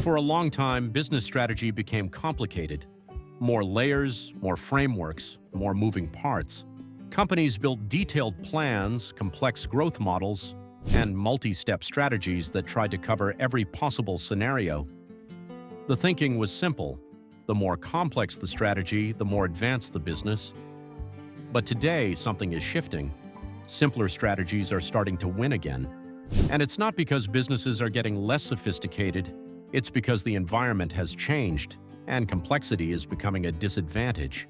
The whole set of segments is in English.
For a long time, business strategy became complicated. More layers, more frameworks, more moving parts. Companies built detailed plans, complex growth models, and multi-step strategies that tried to cover every possible scenario. The thinking was simple. The more complex the strategy, the more advanced the business. But today, something is shifting. Simpler strategies are starting to win again. And it's not because businesses are getting less sophisticated, it's because the environment has changed, and complexity is becoming a disadvantage.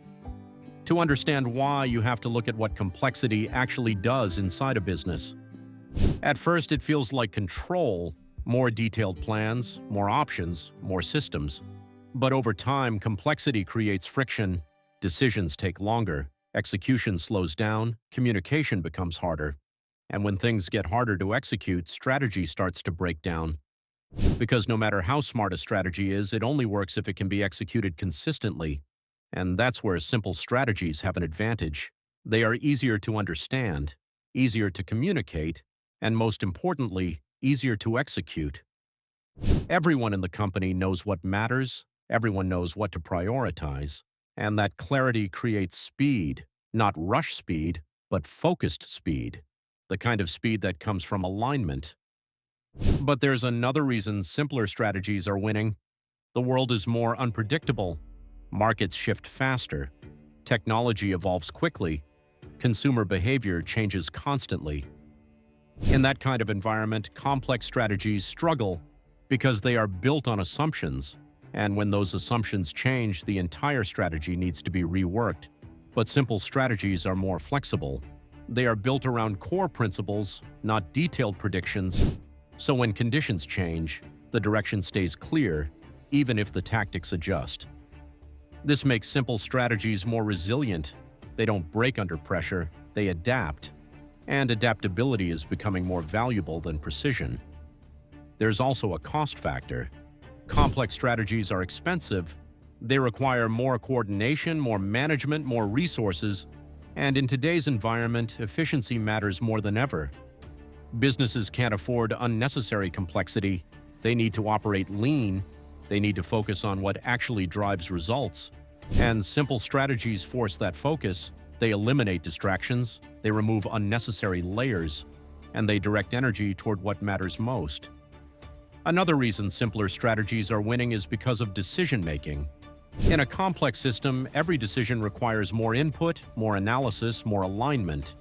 To understand why, you have to look at what complexity actually does inside a business. At first, it feels like control, more detailed plans, more options, more systems. But over time, complexity creates friction, decisions take longer, execution slows down, communication becomes harder. And when things get harder to execute, strategy starts to break down. Because no matter how smart a strategy is, it only works if it can be executed consistently. And that's where simple strategies have an advantage. They are easier to understand, easier to communicate, and most importantly, easier to execute. Everyone in the company knows what matters, everyone knows what to prioritize, and that clarity creates speed, not rush speed, but focused speed, the kind of speed that comes from alignment. But there's another reason simpler strategies are winning. The world is more unpredictable. Markets shift faster. Technology evolves quickly. Consumer behavior changes constantly. In that kind of environment, complex strategies struggle because they are built on assumptions. And when those assumptions change, the entire strategy needs to be reworked. But simple strategies are more flexible. They are built around core principles, not detailed predictions. So when conditions change, the direction stays clear, even if the tactics adjust. This makes simple strategies more resilient. They don't break under pressure, they adapt. And adaptability is becoming more valuable than precision. There's also a cost factor. Complex strategies are expensive. They require more coordination, more management, more resources. And in today's environment, efficiency matters more than ever. Businesses can't afford unnecessary complexity. They need to operate lean. They need to focus on what actually drives results. And simple strategies force that focus. They eliminate distractions, they remove unnecessary layers, and they direct energy toward what matters most. Another reason simpler strategies are winning is because of decision-making. In a complex system, every decision requires more input, more analysis, more alignment.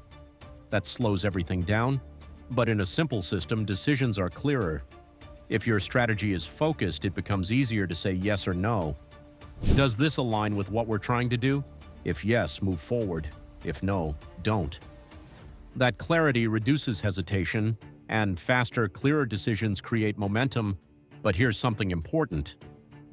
That slows everything down. But in a simple system, decisions are clearer. If your strategy is focused, it becomes easier to say yes or no. Does this align with what we're trying to do? If yes, move forward. If no, don't. That clarity reduces hesitation, and faster, clearer decisions create momentum. But here's something important.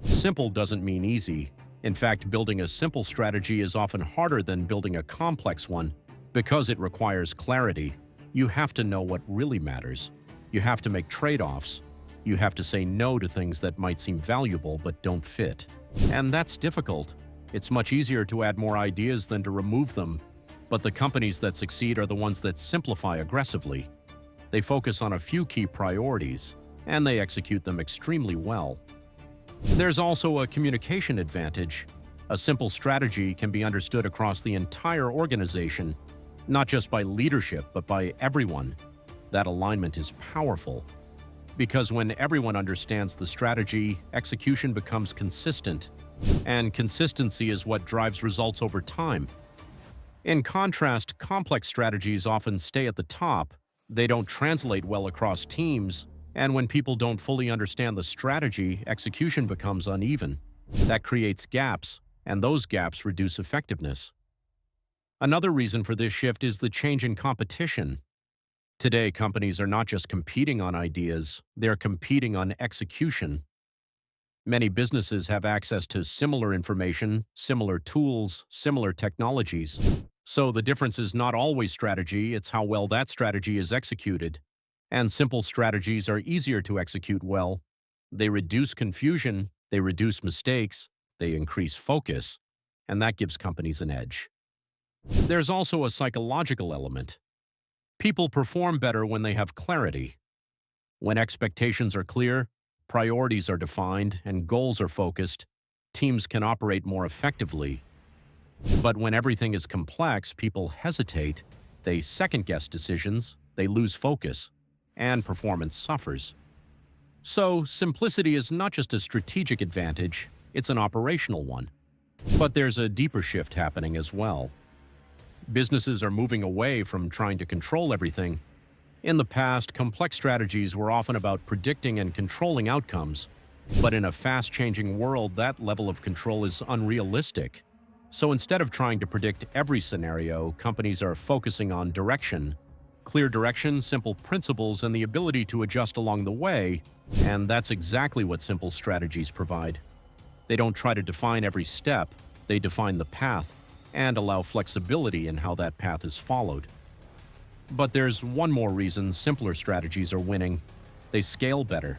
Simple doesn't mean easy. In fact, building a simple strategy is often harder than building a complex one because it requires clarity. You have to know what really matters. You have to make trade-offs. You have to say no to things that might seem valuable but don't fit. And that's difficult. It's much easier to add more ideas than to remove them. But the companies that succeed are the ones that simplify aggressively. They focus on a few key priorities, and they execute them extremely well. There's also a communication advantage. A simple strategy can be understood across the entire organization, not just by leadership, but by everyone. That alignment is powerful. Because when everyone understands the strategy, execution becomes consistent. And consistency is what drives results over time. In contrast, complex strategies often stay at the top. They don't translate well across teams. And when people don't fully understand the strategy, execution becomes uneven. That creates gaps, and those gaps reduce effectiveness. Another reason for this shift is the change in competition. Today, companies are not just competing on ideas, they're competing on execution. Many businesses have access to similar information, similar tools, similar technologies. So the difference is not always strategy, it's how well that strategy is executed. And simple strategies are easier to execute well. They reduce confusion, they reduce mistakes, they increase focus, and that gives companies an edge. There's also a psychological element. People perform better when they have clarity. When expectations are clear, priorities are defined, and goals are focused, teams can operate more effectively. But when everything is complex, people hesitate, they second-guess decisions, they lose focus, and performance suffers. So, simplicity is not just a strategic advantage, it's an operational one. But there's a deeper shift happening as well. Businesses are moving away from trying to control everything. In the past, complex strategies were often about predicting and controlling outcomes, but in a fast-changing world, that level of control is unrealistic. So instead of trying to predict every scenario, companies are focusing on direction. Clear direction, simple principles, and the ability to adjust along the way, and that's exactly what simple strategies provide. They don't try to define every step, they define the path, and allow flexibility in how that path is followed. But there's one more reason simpler strategies are winning. They scale better.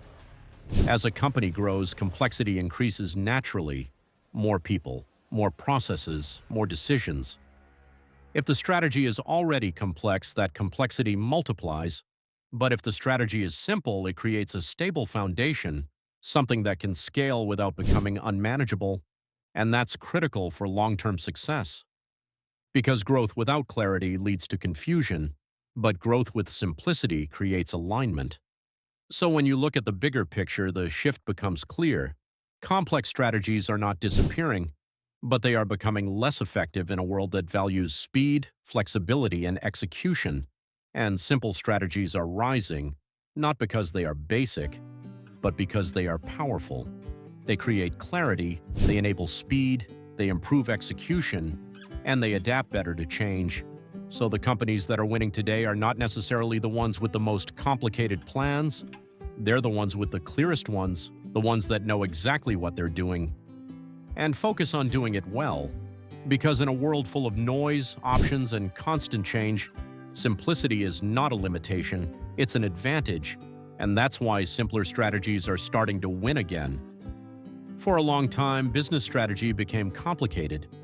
As a company grows, complexity increases naturally. More people, more processes, more decisions. If the strategy is already complex, that complexity multiplies. But if the strategy is simple, it creates a stable foundation, something that can scale without becoming unmanageable, and that's critical for long-term success. Because growth without clarity leads to confusion, but growth with simplicity creates alignment. So when you look at the bigger picture, the shift becomes clear. Complex strategies are not disappearing, but they are becoming less effective in a world that values speed, flexibility, and execution. And simple strategies are rising, not because they are basic, but because they are powerful. They create clarity, they enable speed, they improve execution, and they adapt better to change. So the companies that are winning today are not necessarily the ones with the most complicated plans. They're the ones with the clearest ones, the ones that know exactly what they're doing, and focus on doing it well. Because in a world full of noise, options, and constant change, simplicity is not a limitation, it's an advantage, and that's why simpler strategies are starting to win again. For a long time, business strategy became complicated.